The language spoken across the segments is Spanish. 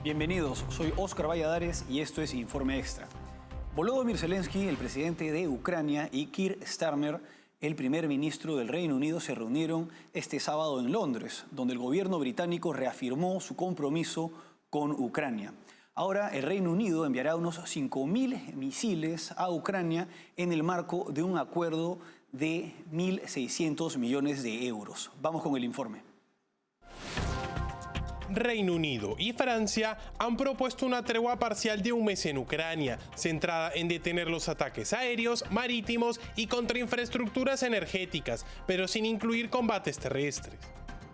Bienvenidos, soy Óscar Valladares y esto es Informe Extra. Volodymyr Zelensky, el presidente de Ucrania, y Keir Starmer, el primer ministro del Reino Unido, se reunieron este sábado en Londres, donde el gobierno británico reafirmó su compromiso con Ucrania. Ahora el Reino Unido enviará unos 5.000 misiles a Ucrania en el marco de un acuerdo de 1.600 millones de euros. Vamos con el informe. Reino Unido y Francia han propuesto una tregua parcial de un mes en Ucrania, centrada en detener los ataques aéreos, marítimos y contra infraestructuras energéticas, pero sin incluir combates terrestres.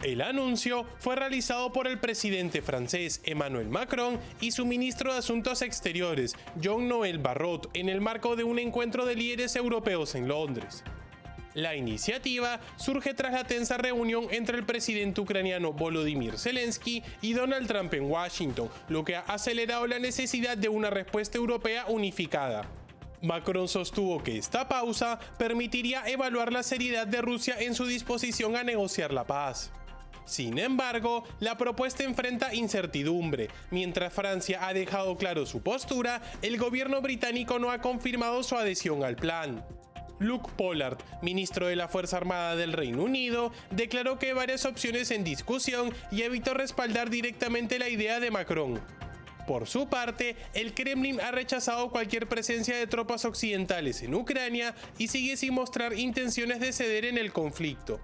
El anuncio fue realizado por el presidente francés Emmanuel Macron y su ministro de Asuntos Exteriores, Jean-Noël Barrot, en el marco de un encuentro de líderes europeos en Londres. La iniciativa surge tras la tensa reunión entre el presidente ucraniano Volodymyr Zelensky y Donald Trump en Washington, lo que ha acelerado la necesidad de una respuesta europea unificada. Macron sostuvo que esta pausa permitiría evaluar la seriedad de Rusia en su disposición a negociar la paz. Sin embargo, la propuesta enfrenta incertidumbre. Mientras Francia ha dejado claro su postura, el gobierno británico no ha confirmado su adhesión al plan. Luke Pollard, ministro de la Fuerza Armada del Reino Unido, declaró que hay varias opciones en discusión y evitó respaldar directamente la idea de Macron. Por su parte, el Kremlin ha rechazado cualquier presencia de tropas occidentales en Ucrania y sigue sin mostrar intenciones de ceder en el conflicto.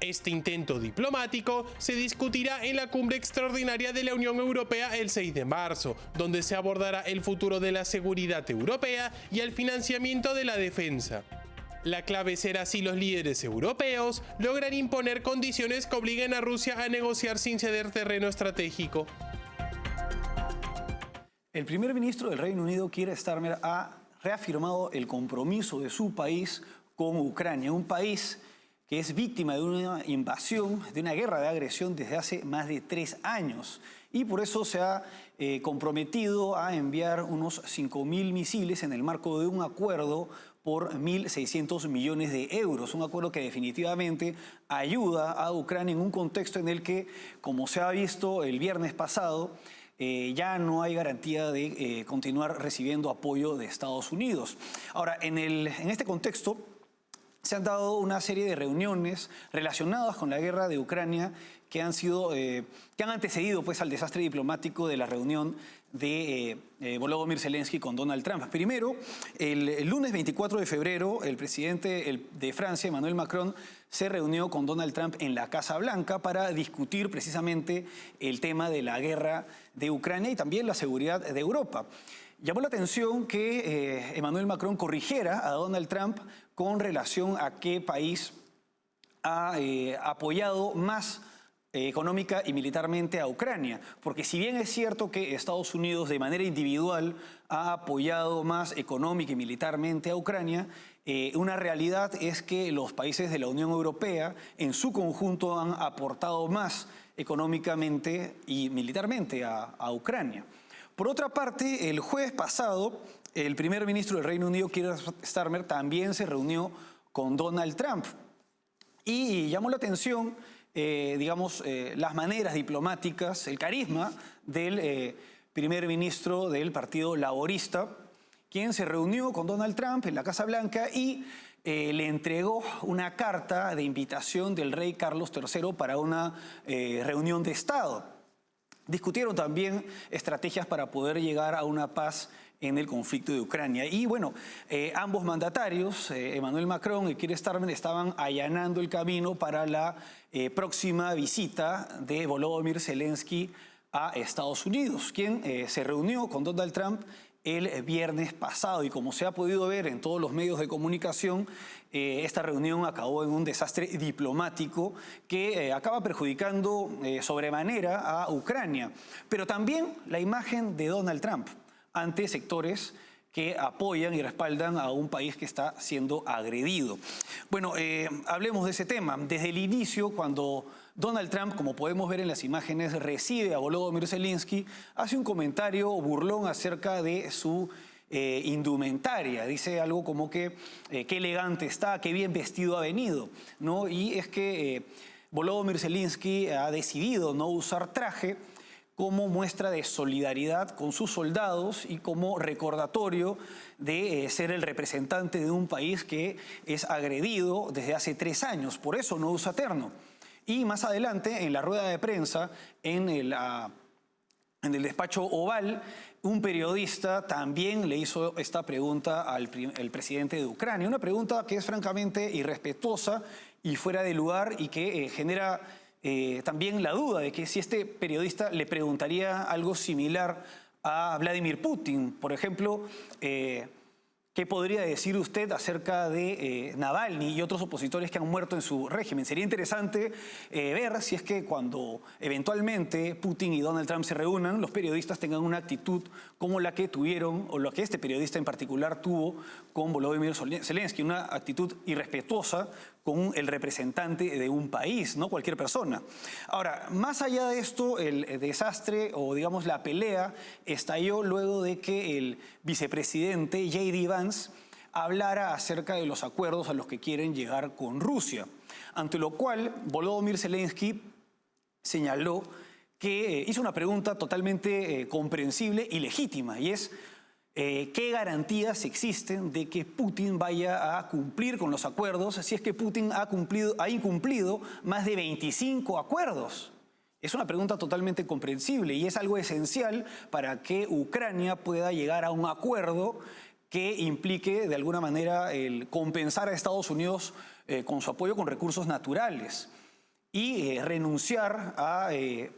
Este intento diplomático se discutirá en la cumbre extraordinaria de la Unión Europea el 6 de marzo, donde se abordará el futuro de la seguridad europea y el financiamiento de la defensa. La clave será si los líderes europeos logran imponer condiciones que obliguen a Rusia a negociar sin ceder terreno estratégico. El primer ministro del Reino Unido, Keir Starmer, ha reafirmado el compromiso de su país con Ucrania, un país que es víctima de una invasión, de una guerra de agresión desde hace más de 3 años. Y por eso se ha comprometido a enviar unos 5.000 misiles en el marco de un acuerdo por 1.600 millones de euros. Un acuerdo que definitivamente ayuda a Ucrania en un contexto en el que, como se ha visto el viernes pasado, ya no hay garantía de continuar recibiendo apoyo de Estados Unidos. Ahora, en este contexto, se han dado una serie de reuniones relacionadas con la guerra de Ucrania que han antecedido pues, al desastre diplomático de la reunión de Volodymyr Zelensky con Donald Trump. Primero, el lunes 24 de febrero, el presidente de Francia, Emmanuel Macron, se reunió con Donald Trump en la Casa Blanca para discutir precisamente el tema de la guerra de Ucrania y también la seguridad de Europa. Llamó la atención que Emmanuel Macron corrigiera a Donald Trump con relación a qué país ha apoyado más económica y militarmente a Ucrania. Porque si bien es cierto que Estados Unidos de manera individual ha apoyado más económica y militarmente a Ucrania, una realidad es que los países de la Unión Europea en su conjunto han aportado más económicamente y militarmente a Ucrania. Por otra parte, el jueves pasado, el primer ministro del Reino Unido, Keir Starmer, también se reunió con Donald Trump y llamó la atención, las maneras diplomáticas, el carisma del primer ministro del Partido Laborista, quien se reunió con Donald Trump en la Casa Blanca y le entregó una carta de invitación del rey Carlos III para una reunión de Estado. Discutieron también estrategias para poder llegar a una paz en el conflicto de Ucrania. Y bueno, ambos mandatarios, Emmanuel Macron y Keir Starmer, estaban allanando el camino para la próxima visita de Volodymyr Zelensky a Estados Unidos, quien se reunió con Donald Trump el viernes pasado. Y como se ha podido ver en todos los medios de comunicación, esta reunión acabó en un desastre diplomático que acaba perjudicando sobremanera a Ucrania. Pero también la imagen de Donald Trump ante sectores que apoyan y respaldan a un país que está siendo agredido. Bueno, hablemos de ese tema. Desde el inicio, cuando Donald Trump, como podemos ver en las imágenes, recibe a Volodymyr Zelensky, hace un comentario burlón acerca de su indumentaria. Dice algo como que qué elegante está, qué bien vestido ha venido, ¿no? Y es que Volodymyr Zelensky ha decidido no usar traje como muestra de solidaridad con sus soldados y como recordatorio de ser el representante de un país que es agredido desde hace 3 años. Por eso no usa terno. Y más adelante, en la rueda de prensa, en el despacho Oval, un periodista también le hizo esta pregunta al presidente de Ucrania. Una pregunta que es francamente irrespetuosa y fuera de lugar y que genera también la duda de que si este periodista le preguntaría algo similar a Vladimir Putin. Por ejemplo, ¿qué podría decir usted acerca de Navalny y otros opositores que han muerto en su régimen? Sería interesante ver si es que cuando eventualmente Putin y Donald Trump se reúnan, los periodistas tengan una actitud como la que tuvieron, o la que este periodista en particular tuvo con Volodymyr Zelensky, una actitud irrespetuosa con el representante de un país, no cualquier persona. Ahora, más allá de esto, el desastre o digamos la pelea estalló luego de que el vicepresidente J.D. Vance hablara acerca de los acuerdos a los que quieren llegar con Rusia, ante lo cual Volodymyr Zelensky señaló que hizo una pregunta totalmente comprensible y legítima, y es ¿qué garantías existen de que Putin vaya a cumplir con los acuerdos si es que Putin ha incumplido más de 25 acuerdos? Es una pregunta totalmente comprensible y es algo esencial para que Ucrania pueda llegar a un acuerdo que implique de alguna manera el compensar a Estados Unidos con su apoyo con recursos naturales y renunciar a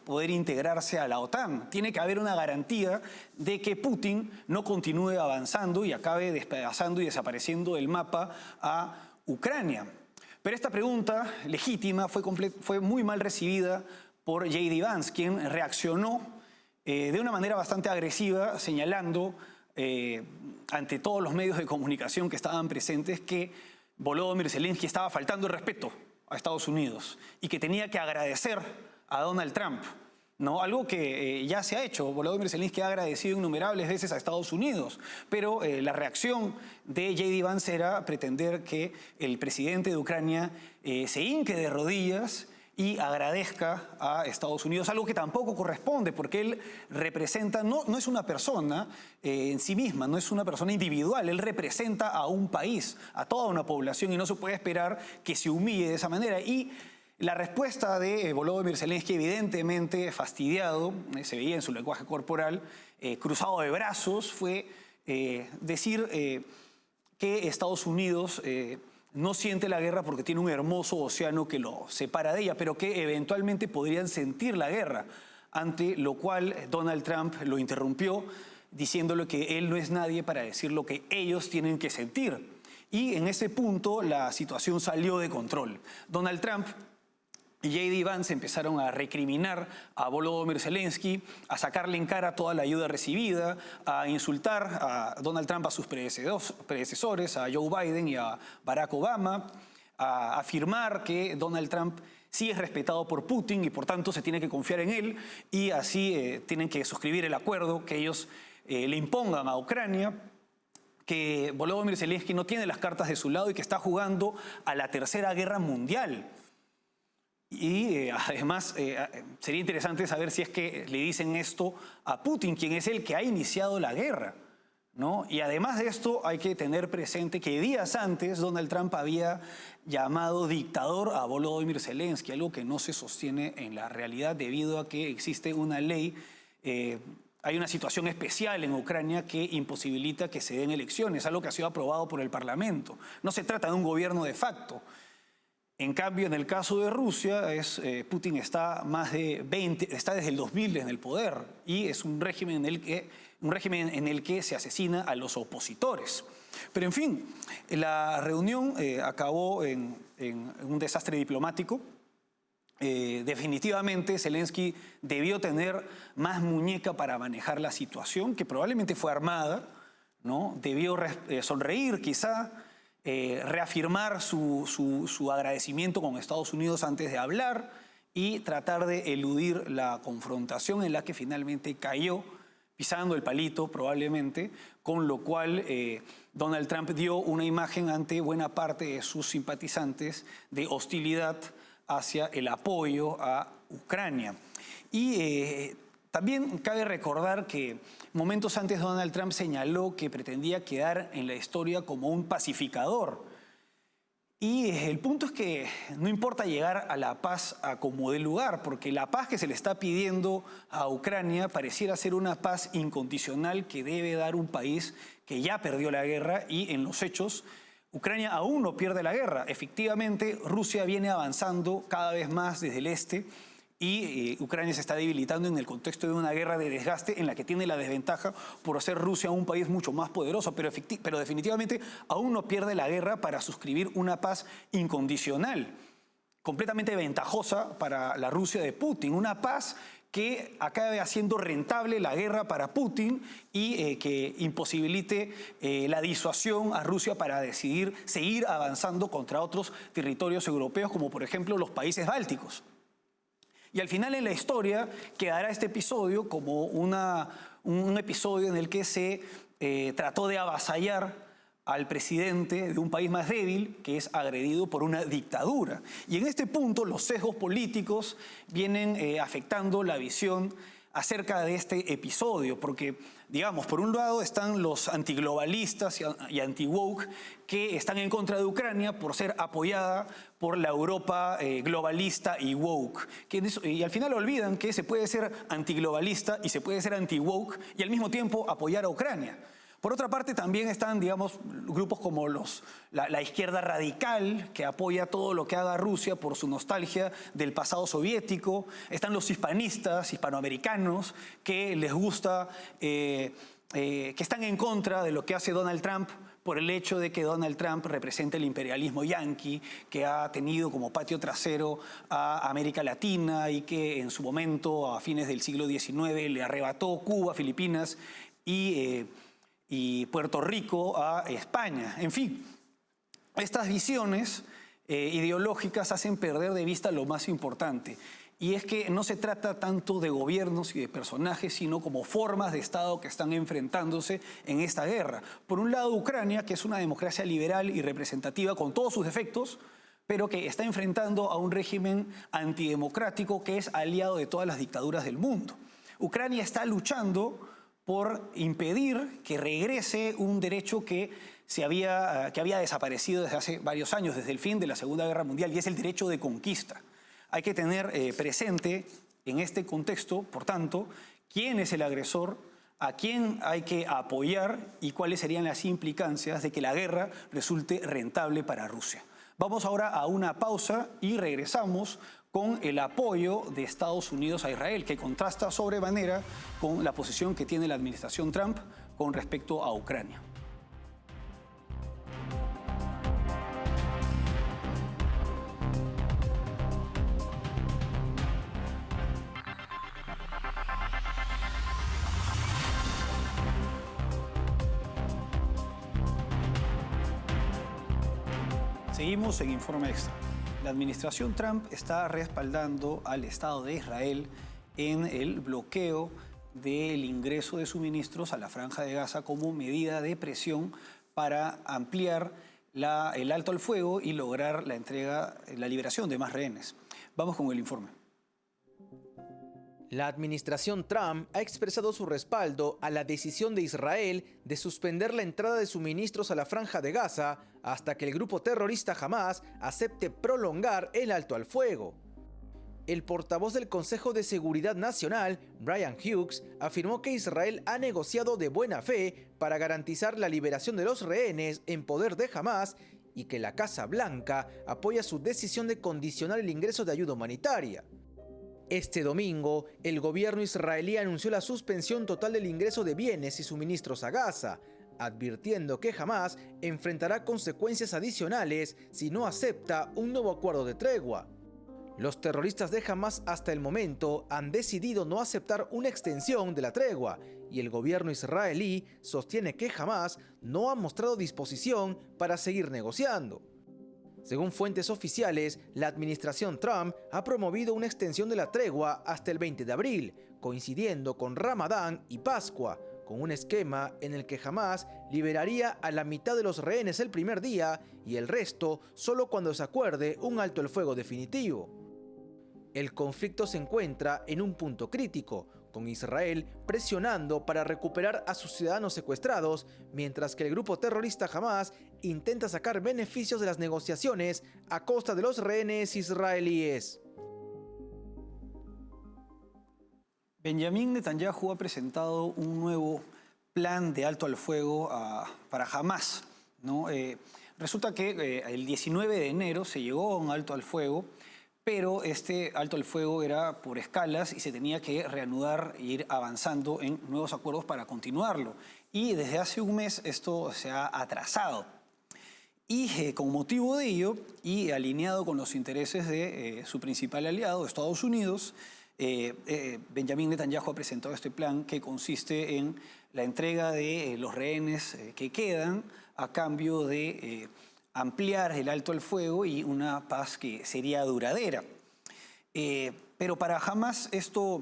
poder integrarse a la OTAN. Tiene que haber una garantía de que Putin no continúe avanzando y acabe despedazando y desapareciendo del mapa a Ucrania. Pero esta pregunta legítima fue muy mal recibida por J.D. Vance, quien reaccionó de una manera bastante agresiva, señalando ante todos los medios de comunicación que estaban presentes que Volodymyr Zelensky estaba faltando el respeto a Estados Unidos y que tenía que agradecer a Donald Trump, ¿no? Algo que ya se ha hecho. Volodymyr Zelensky ha agradecido innumerables veces a Estados Unidos, pero la reacción de J.D. Vance era pretender que el presidente de Ucrania se hinque de rodillas y agradezca a Estados Unidos, algo que tampoco corresponde, porque él representa, no es una persona en sí misma, no es una persona individual, él representa a un país, a toda una población, y no se puede esperar que se humille de esa manera. Y la respuesta de Volodymyr Zelensky, evidentemente fastidiado, se veía en su lenguaje corporal, cruzado de brazos, fue decir que Estados Unidos no siente la guerra porque tiene un hermoso océano que lo separa de ella, pero que eventualmente podrían sentir la guerra, ante lo cual Donald Trump lo interrumpió diciéndole que él no es nadie para decir lo que ellos tienen que sentir. Y en ese punto la situación salió de control. Donald Trump y J.D. Vance empezaron a recriminar a Volodymyr Zelensky, a sacarle en cara toda la ayuda recibida, a insultar a Donald Trump, a sus predecesores, a Joe Biden y a Barack Obama, a afirmar que Donald Trump sí es respetado por Putin y por tanto se tiene que confiar en él y así tienen que suscribir el acuerdo que ellos le impongan a Ucrania, que Volodymyr Zelensky no tiene las cartas de su lado y que está jugando a la Tercera Guerra Mundial. Y además sería interesante saber si es que le dicen esto a Putin, quien es el que ha iniciado la guerra, ¿no? Y además de esto hay que tener presente que días antes Donald Trump había llamado dictador a Volodymyr Zelensky, algo que no se sostiene en la realidad debido a que existe una ley, hay una situación especial en Ucrania que imposibilita que se den elecciones, algo que ha sido aprobado por el Parlamento. No se trata de un gobierno de facto. En cambio, en el caso de Rusia, Putin está está desde el 2000 en el poder y es un régimen en el que se asesina a los opositores. Pero en fin, la reunión acabó en un desastre diplomático. Definitivamente Zelensky debió tener más muñeca para manejar la situación, que probablemente fue armada, ¿no? Debió sonreír quizá, reafirmar su agradecimiento con Estados Unidos antes de hablar y tratar de eludir la confrontación en la que finalmente cayó, pisando el palito probablemente, con lo cual Donald Trump dio una imagen ante buena parte de sus simpatizantes de hostilidad hacia el apoyo a Ucrania. Y También cabe recordar que momentos antes Donald Trump señaló que pretendía quedar en la historia como un pacificador. Y el punto es que no importa llegar a la paz a como dé lugar, porque la paz que se le está pidiendo a Ucrania pareciera ser una paz incondicional que debe dar un país que ya perdió la guerra y en los hechos Ucrania aún no pierde la guerra. Efectivamente, Rusia viene avanzando cada vez más desde el este y Ucrania se está debilitando en el contexto de una guerra de desgaste en la que tiene la desventaja por ser Rusia un país mucho más poderoso, pero definitivamente aún no pierde la guerra para suscribir una paz incondicional, completamente ventajosa para la Rusia de Putin, una paz que acabe haciendo rentable la guerra para Putin y que imposibilite la disuasión a Rusia para decidir seguir avanzando contra otros territorios europeos, como por ejemplo los países bálticos. Y al final en la historia quedará este episodio como un episodio en el que se trató de avasallar al presidente de un país más débil que es agredido por una dictadura. Y en este punto los sesgos políticos vienen afectando la visión acerca de este episodio, porque, digamos, por un lado están los antiglobalistas y anti-woke que están en contra de Ucrania por ser apoyada por la Europa globalista y woke. Y al final olvidan que se puede ser antiglobalista y se puede ser anti-woke y al mismo tiempo apoyar a Ucrania. Por otra parte, también están, digamos, grupos como la izquierda radical, que apoya todo lo que haga Rusia por su nostalgia del pasado soviético. Están los hispanistas, hispanoamericanos, que les gusta, que están en contra de lo que hace Donald Trump por el hecho de que Donald Trump representa el imperialismo yanqui, que ha tenido como patio trasero a América Latina y que en su momento, a fines del siglo XIX, le arrebató Cuba, Filipinas y Puerto Rico a España. En fin, estas visiones ideológicas hacen perder de vista lo más importante. Y es que no se trata tanto de gobiernos y de personajes, sino como formas de Estado que están enfrentándose en esta guerra. Por un lado, Ucrania, que es una democracia liberal y representativa con todos sus defectos, pero que está enfrentando a un régimen antidemocrático que es aliado de todas las dictaduras del mundo. Ucrania está luchando por impedir que regrese un derecho que había desaparecido desde hace varios años, desde el fin de la Segunda Guerra Mundial, y es el derecho de conquista. Hay que tener presente en este contexto, por tanto, quién es el agresor, a quién hay que apoyar y cuáles serían las implicancias de que la guerra resulte rentable para Rusia. Vamos ahora a una pausa y regresamos con el apoyo de Estados Unidos a Israel, que contrasta sobremanera con la posición que tiene la administración Trump con respecto a Ucrania. Seguimos en Informe Extra. La administración Trump está respaldando al Estado de Israel en el bloqueo del ingreso de suministros a la Franja de Gaza como medida de presión para ampliar el alto al fuego y lograr la liberación de más rehenes. Vamos con el informe. La administración Trump ha expresado su respaldo a la decisión de Israel de suspender la entrada de suministros a la Franja de Gaza hasta que el grupo terrorista Hamás acepte prolongar el alto al fuego. El portavoz del Consejo de Seguridad Nacional, Brian Hughes, afirmó que Israel ha negociado de buena fe para garantizar la liberación de los rehenes en poder de Hamás y que la Casa Blanca apoya su decisión de condicionar el ingreso de ayuda humanitaria. Este domingo, el gobierno israelí anunció la suspensión total del ingreso de bienes y suministros a Gaza, advirtiendo que Hamás enfrentará consecuencias adicionales si no acepta un nuevo acuerdo de tregua. Los terroristas de Hamás hasta el momento han decidido no aceptar una extensión de la tregua y el gobierno israelí sostiene que Hamás no ha mostrado disposición para seguir negociando. Según fuentes oficiales, la administración Trump ha promovido una extensión de la tregua hasta el 20 de abril, coincidiendo con Ramadán y Pascua, con un esquema en el que Hamás liberaría a la mitad de los rehenes el primer día y el resto solo cuando se acuerde un alto el fuego definitivo. El conflicto se encuentra en un punto crítico, con Israel presionando para recuperar a sus ciudadanos secuestrados, mientras que el grupo terrorista Hamás intenta sacar beneficios de las negociaciones a costa de los rehenes israelíes. Benjamín Netanyahu ha presentado un nuevo plan de alto al fuego para Hamás, ¿no? Resulta que el 19 de enero se llegó a un alto al fuego, pero este alto al fuego era por escalas y se tenía que reanudar e ir avanzando en nuevos acuerdos para continuarlo. Y desde hace un mes esto se ha atrasado. Y con motivo de ello, y alineado con los intereses de su principal aliado, Estados Unidos, Benjamín Netanyahu ha presentado este plan que consiste en la entrega de los rehenes que quedan a cambio de ampliar el alto al fuego y una paz que sería duradera. Pero para Hamás esto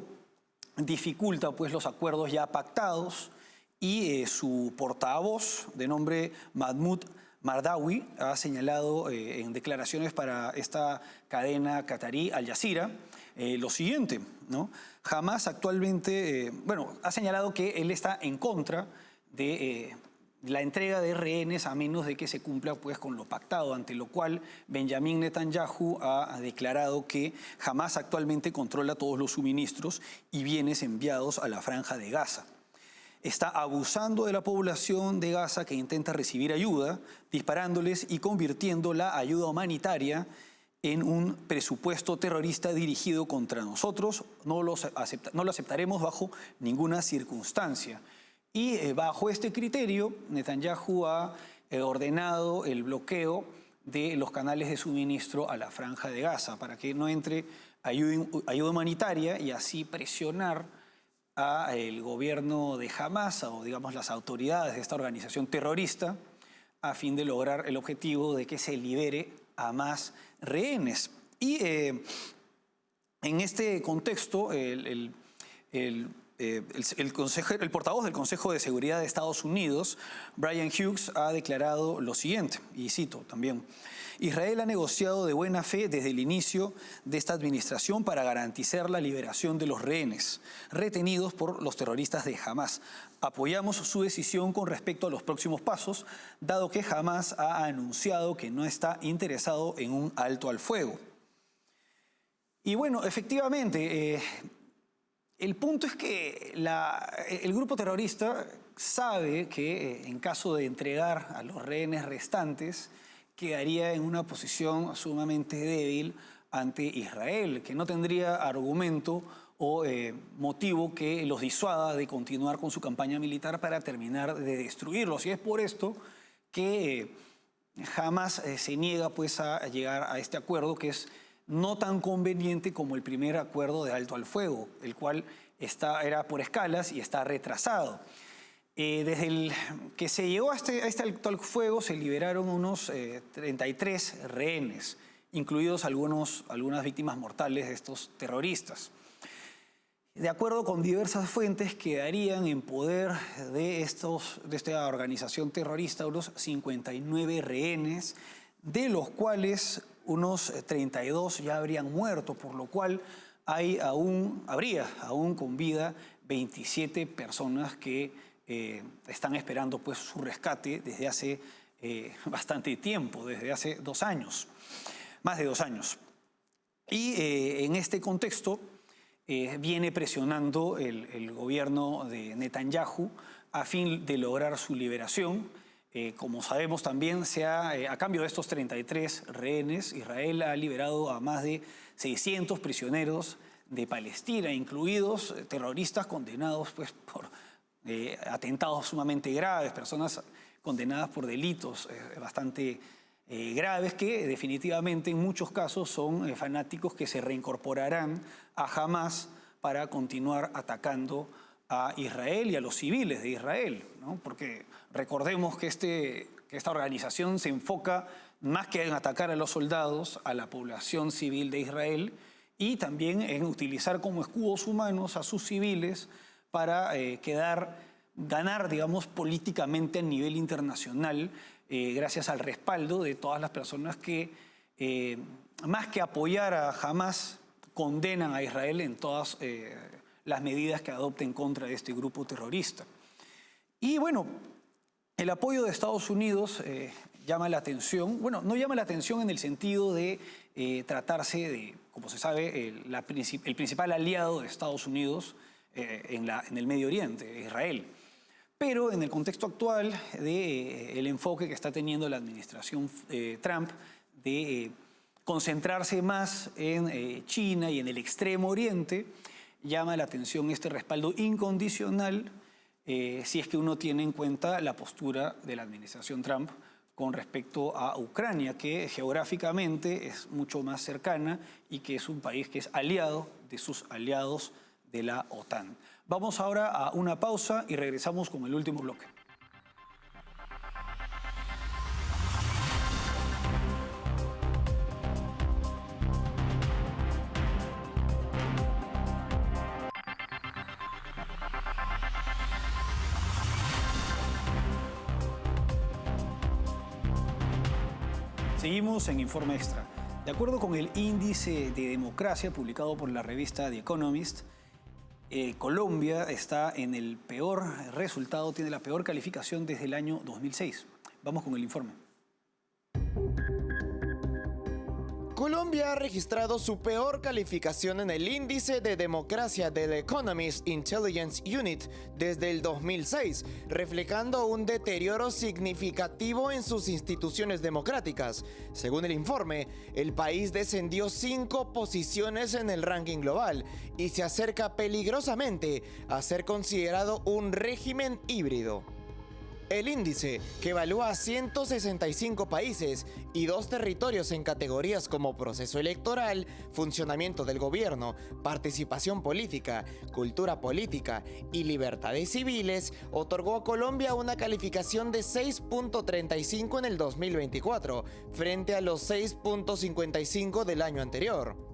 dificulta pues, los acuerdos ya pactados y su portavoz, de nombre Mahmoud Mardawi, ha señalado en declaraciones para esta cadena qatarí Al Jazeera lo siguiente, ¿no? Hamás actualmente, ha señalado que él está en contra de la entrega de rehenes a menos de que se cumpla pues, con lo pactado, ante lo cual Benjamín Netanyahu ha declarado que Hamás actualmente controla todos los suministros y bienes enviados a la Franja de Gaza. Está abusando de la población de Gaza que intenta recibir ayuda, disparándoles y convirtiendo la ayuda humanitaria en un presupuesto terrorista dirigido contra nosotros. No lo aceptaremos bajo ninguna circunstancia. Y bajo este criterio, Netanyahu ha ordenado el bloqueo de los canales de suministro a la Franja de Gaza para que no entre ayuda humanitaria y así presionar al gobierno de Hamás o digamos las autoridades de esta organización terrorista a fin de lograr el objetivo de que se libere a más rehenes. Y en este contexto, el portavoz del Consejo de Seguridad de Estados Unidos, Brian Hughes, ha declarado lo siguiente, y cito también: Israel ha negociado de buena fe desde el inicio de esta administración para garantizar la liberación de los rehenes retenidos por los terroristas de Hamás. Apoyamos su decisión con respecto a los próximos pasos, dado que Hamás ha anunciado que no está interesado en un alto al fuego. Y bueno, efectivamente, el punto es que el grupo terrorista sabe que en caso de entregar a los rehenes restantes, quedaría en una posición sumamente débil ante Israel, que no tendría argumento o motivo que los disuada de continuar con su campaña militar para terminar de destruirlos. Y es por esto que Hamás se niega pues, a llegar a este acuerdo, que es no tan conveniente como el primer acuerdo de alto al fuego, el cual era por escalas y está retrasado. Desde el que se llegó a este alto al fuego se liberaron unos 33 rehenes, incluidos algunas víctimas mortales de estos terroristas. De acuerdo con diversas fuentes, quedarían en poder de esta organización terrorista unos 59 rehenes, de los cuales unos 32 ya habrían muerto, por lo cual habría aún con vida 27 personas que están esperando pues, su rescate desde hace bastante tiempo, desde hace 2 años, más de 2 años. Y en este contexto viene presionando el gobierno de Netanyahu a fin de lograr su liberación. Como sabemos también, a cambio de estos 33 rehenes, Israel ha liberado a más de 600 prisioneros de Palestina, incluidos terroristas condenados pues, por atentados sumamente graves, personas condenadas por delitos bastante graves que definitivamente en muchos casos son fanáticos que se reincorporarán a Hamás para continuar atacando a Israel y a los civiles de Israel, ¿no? Porque recordemos que esta organización se enfoca más que en atacar a los soldados, a la población civil de Israel, y también en utilizar como escudos humanos a sus civiles para ganar, digamos, políticamente a nivel internacional, gracias al respaldo de todas las personas que, más que apoyar a Hamás, condenan a Israel en todas las medidas que adopte en contra de este grupo terrorista. Y bueno, el apoyo de Estados Unidos llama la atención. Bueno, no llama la atención en el sentido de tratarse de, como se sabe, el principal aliado de Estados Unidos en el Medio Oriente, Israel. Pero en el contexto actual del enfoque que está teniendo la administración Trump de concentrarse más en China y en el Extremo Oriente, llama la atención este respaldo incondicional si es que uno tiene en cuenta la postura de la administración Trump con respecto a Ucrania, que geográficamente es mucho más cercana y que es un país que es aliado de sus aliados de la OTAN. Vamos ahora a una pausa y regresamos con el último bloque. Seguimos en Informe Extra. De acuerdo con el índice de democracia publicado por la revista The Economist, Colombia está en el peor resultado, tiene la peor calificación desde el año 2006. Vamos con el informe. Colombia ha registrado su peor calificación en el índice de democracia del Economist Intelligence Unit desde el 2006, reflejando un deterioro significativo en sus instituciones democráticas. Según el informe, el país descendió 5 posiciones en el ranking global y se acerca peligrosamente a ser considerado un régimen híbrido. El índice, que evalúa a 165 países y 2 territorios en categorías como proceso electoral, funcionamiento del gobierno, participación política, cultura política y libertades civiles, otorgó a Colombia una calificación de 6.35 en el 2024, frente a los 6.55 del año anterior.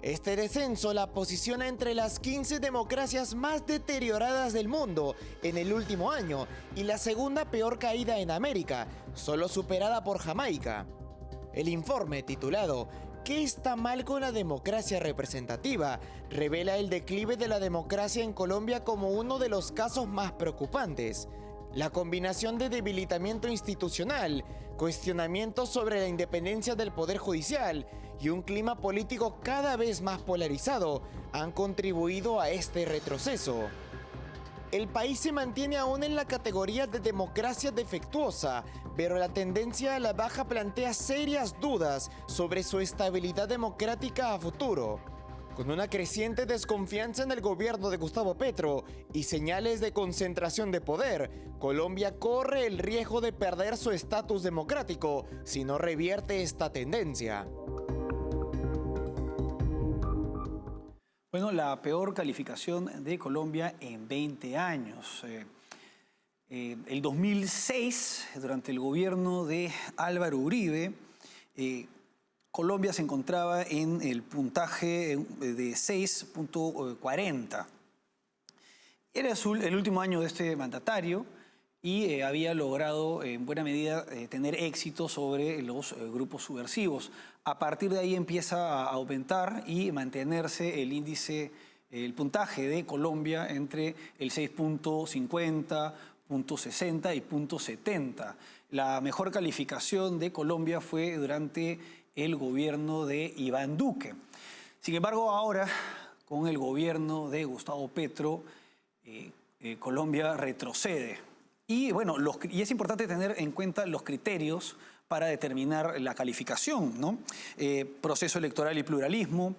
Este descenso la posiciona entre las 15 democracias más deterioradas del mundo en el último año y la segunda peor caída en América, solo superada por Jamaica. El informe, titulado ¿Qué está mal con la democracia representativa?, revela el declive de la democracia en Colombia como uno de los casos más preocupantes. La combinación de debilitamiento institucional, cuestionamientos sobre la independencia del Poder Judicial y un clima político cada vez más polarizado han contribuido a este retroceso. El país se mantiene aún en la categoría de democracia defectuosa, pero la tendencia a la baja plantea serias dudas sobre su estabilidad democrática a futuro. Con una creciente desconfianza en el gobierno de Gustavo Petro y señales de concentración de poder, Colombia corre el riesgo de perder su estatus democrático si no revierte esta tendencia. Bueno, la peor calificación de Colombia en 20 años. El 2006, durante el gobierno de Álvaro Uribe, Colombia se encontraba en el puntaje de 6.40. Era el último año de este mandatario y había logrado en buena medida tener éxito sobre los grupos subversivos. A partir de ahí empieza a aumentar y mantenerse el índice, el puntaje de Colombia entre el 6.50, .60 y .70. La mejor calificación de Colombia fue durante el gobierno de Iván Duque. Sin embargo, ahora, con el gobierno de Gustavo Petro, Colombia retrocede. Y bueno, y es importante tener en cuenta los criterios para determinar la calificación, ¿no? Proceso electoral y pluralismo,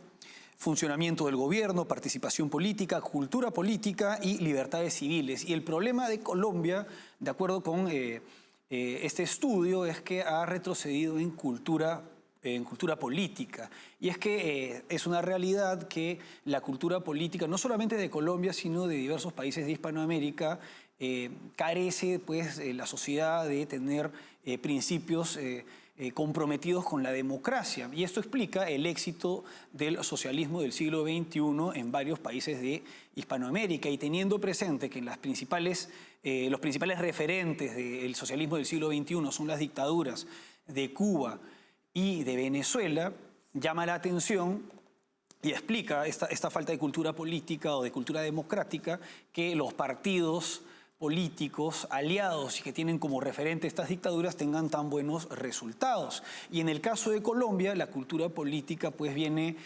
funcionamiento del gobierno, participación política, cultura política y libertades civiles. Y el problema de Colombia, de acuerdo con este estudio, es que ha retrocedido en cultura política. Y es que es una realidad que la cultura política, no solamente de Colombia, sino de diversos países de Hispanoamérica, carece, pues, la sociedad de tener principios comprometidos con la democracia. Y esto explica el éxito del socialismo del siglo XXI en varios países de Hispanoamérica. Y teniendo presente que los principales referentes del socialismo del siglo XXI son las dictaduras de Cuba y de Venezuela, llama la atención y explica esta falta de cultura política o de cultura democrática que los partidos políticos aliados y que tienen como referente estas dictaduras tengan tan buenos resultados. Y en el caso de Colombia, la cultura política pues viene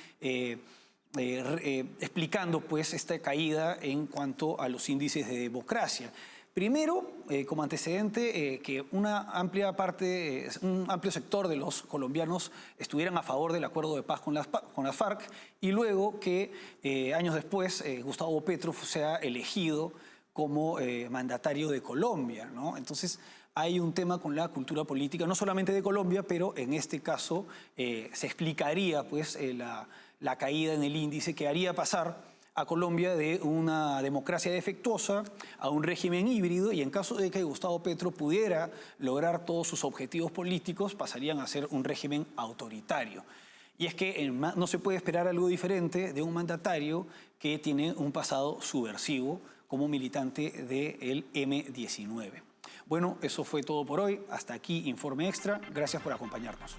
explicando pues esta caída en cuanto a los índices de democracia. Primero, como antecedente, que una amplia parte, un amplio sector de los colombianos estuvieran a favor del acuerdo de paz con las FARC, y luego que años después Gustavo Petro sea elegido como mandatario de Colombia, ¿no? Entonces hay un tema con la cultura política, no solamente de Colombia, pero en este caso se explicaría pues, la caída en el índice que haría pasar a Colombia de una democracia defectuosa a un régimen híbrido, y en caso de que Gustavo Petro pudiera lograr todos sus objetivos políticos, pasarían a ser un régimen autoritario. Y es que no se puede esperar algo diferente de un mandatario que tiene un pasado subversivo como militante del M-19. Bueno, eso fue todo por hoy. Hasta aquí Informe Extra. Gracias por acompañarnos.